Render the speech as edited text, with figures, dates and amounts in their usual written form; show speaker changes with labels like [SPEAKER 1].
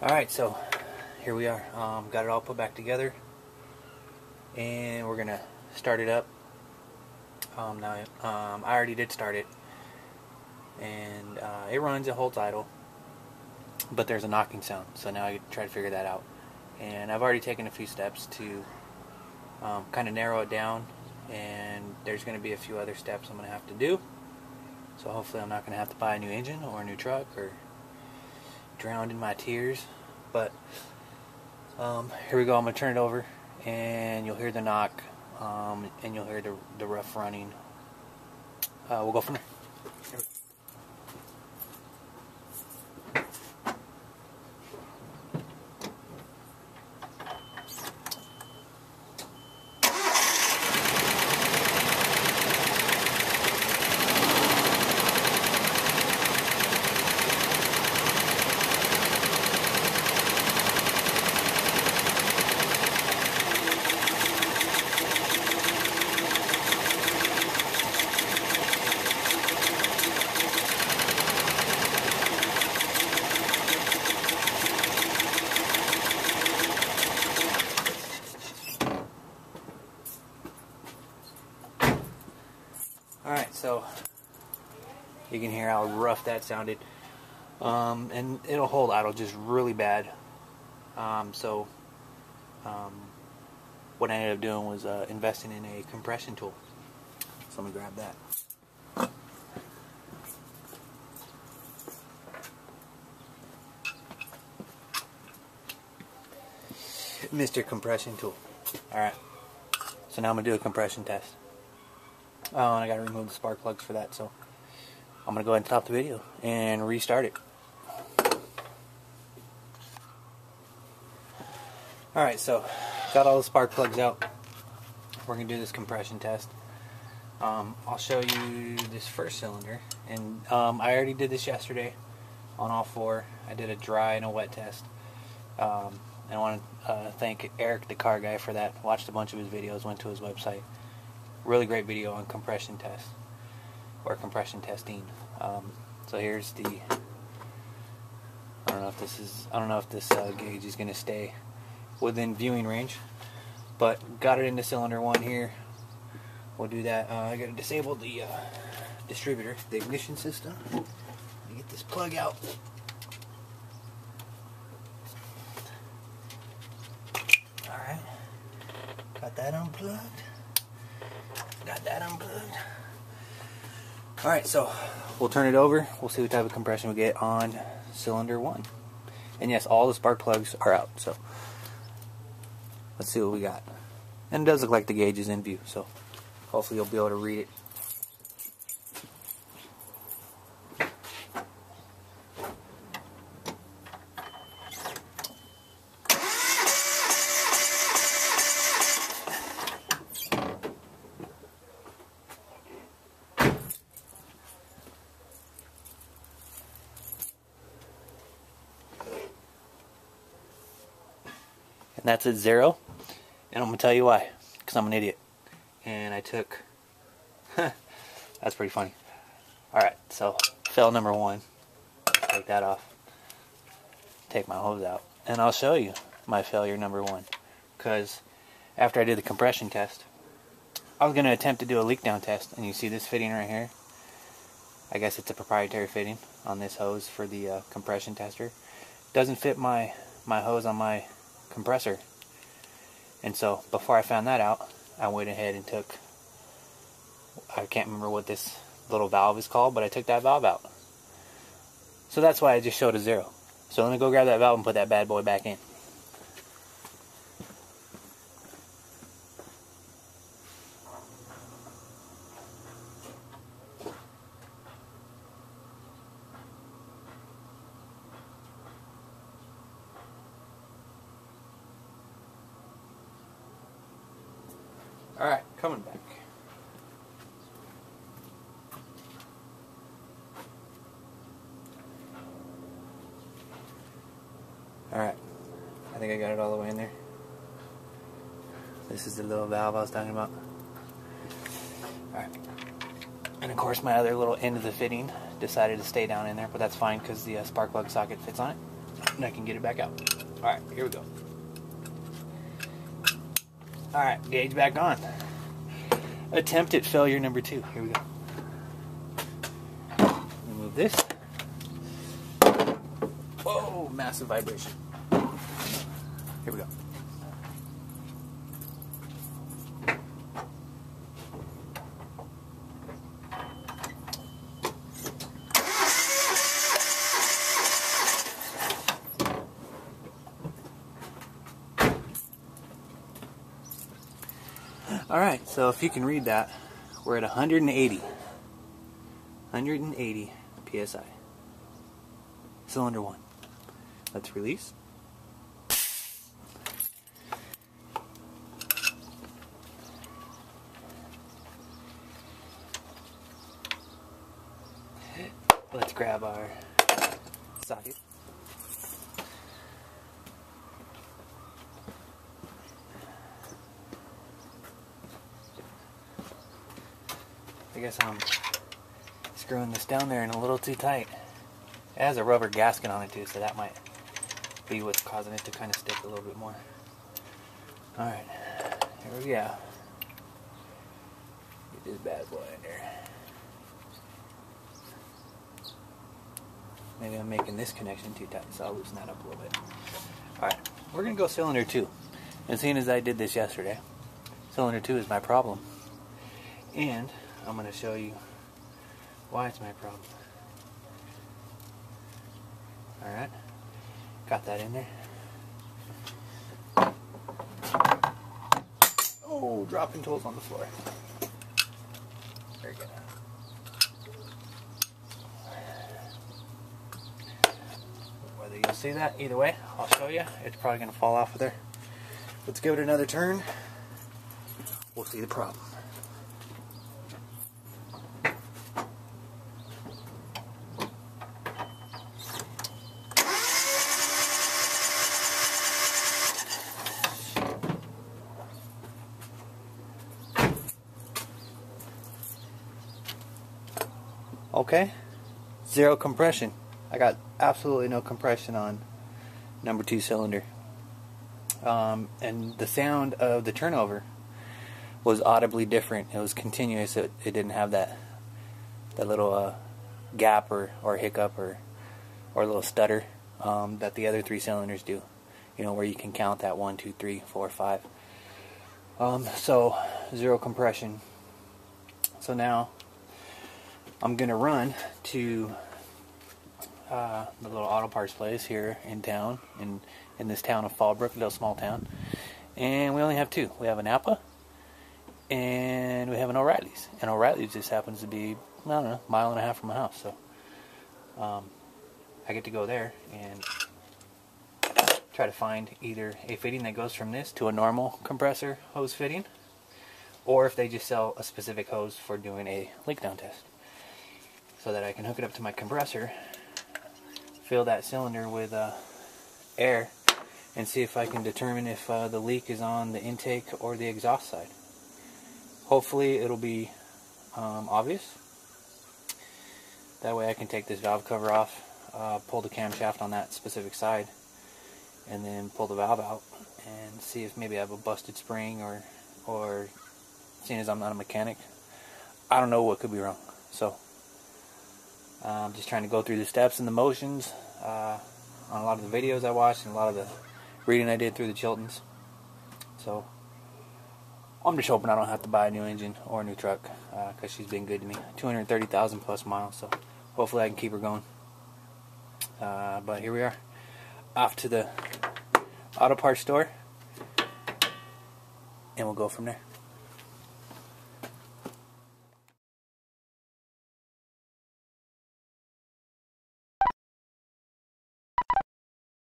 [SPEAKER 1] Alright, so here we are. Got it all put back together, and we're gonna start it up. I already did start it, and it runs, it holds idle, but there's a knocking sound, so now I try to figure that out. And I've already taken a few steps to kind of narrow it down, and there's going to be a few other steps I'm going to have to do. So hopefully I'm not going to have to buy a new engine or a new truck or drown in my tears. But here we go. I'm going to turn it over, and you'll hear the knock, and you'll hear the rough running. We'll go from there. Alright, so you can hear how rough that sounded, and it'll hold idle just really bad. What I ended up doing was investing in a compression tool. So let me grab that. Mr. Compression Tool. Alright, so now I'm going to do a compression test. Oh, and I gotta remove the spark plugs for that, so I'm gonna go ahead and stop the video and restart it. Alright, so got all the spark plugs out. We're gonna do this compression test. I'll show you this first cylinder, and I already did this yesterday on all four. I did a dry and a wet test. And I want to thank Eric, the car guy, for that. Watched a bunch of his videos, went to his website. Really great video on compression test, or compression testing. So here's the, I don't know if this gauge is going to stay within viewing range, but got it into cylinder 1 here. We'll do that. I got to disable the distributor, the ignition system. Let me get this plug out. Alright, got that unplugged. Got that unplugged. Alright, so we'll turn it over. We'll see what type of compression we get on cylinder 1. And yes, all the spark plugs are out. So let's see what we got. And it does look like the gauge is in view, so hopefully you'll be able to read it. And that's at 0, and I'm going to tell you why, because I'm an idiot, and I took, that's pretty funny. Alright, so fail number 1, take that off, take my hose out, and I'll show you my failure number 1, because after I did the compression test, I was going to attempt to do a leak down test, and you see this fitting right here. I guess it's a proprietary fitting on this hose for the compression tester. Doesn't fit my hose on my compressor, and so before I found that out, I went ahead and took, I can't remember what this little valve is called, but I took that valve out. So that's why I just showed a 0. So let me go grab that valve and put that bad boy back in. Alright, coming back. Alright, I think I got it all the way in there. This is the little valve I was talking about. Alright, and of course my other little end of the fitting decided to stay down in there, but that's fine because the spark plug socket fits on it. and I can get it back out. Alright, here we go. Alright, gauge back on. Attempt at failure number 2. Here we go. Remove this. Whoa, massive vibration. Here we go. Alright, so if you can read that, we're at 180 PSI. Cylinder 1. Let's release. Let's grab our socket. I guess I'm screwing this down there and a little too tight. It has a rubber gasket on it too, so that might be what's causing it to kind of stick a little bit more. Alright, here we go. Get this bad boy in there. Maybe I'm making this connection too tight, so I'll loosen that up a little bit. Alright, we're going to go cylinder 2. And seeing as I did this yesterday, cylinder 2 is my problem. And I'm going to show you why it's my problem. Alright, got that in there. Oh, dropping tools on the floor. Very good. Whether you'll see that, either way, I'll show you. It's probably going to fall off of there. Let's give it another turn. We'll see the problem. Okay, zero compression. I got absolutely no compression on number 2 cylinder. And the sound of the turnover was audibly different. It was continuous. It didn't have that little gap or hiccup or little stutter that the other 3 cylinders do. You know, where you can count that 1, 2, 3, 4, 5. So zero compression. So now I'm gonna run to the little auto parts place here in town, in this town of Fallbrook, a little small town, and we only have 2. We have an Napa and we have an O'Reilly's, and O'Reilly's just happens to be, I don't know, 1.5 miles from my house. So I get to go there and try to find either a fitting that goes from this to a normal compressor hose fitting, or if they just sell a specific hose for doing a leak down test, so that I can hook it up to my compressor, fill that cylinder with air, and see if I can determine if the leak is on the intake or the exhaust side. Hopefully it'll be obvious. That way I can take this valve cover off, pull the camshaft on that specific side, and then pull the valve out and see if maybe I have a busted spring, or seeing as I'm not a mechanic, I don't know what could be wrong. So I'm just trying to go through the steps and the motions on a lot of the videos I watched and a lot of the reading I did through the Chiltons. So I'm just hoping I don't have to buy a new engine or a new truck, because she's been good to me. 230,000 plus miles, so hopefully I can keep her going. But here we are, off to the auto parts store, and we'll go from there.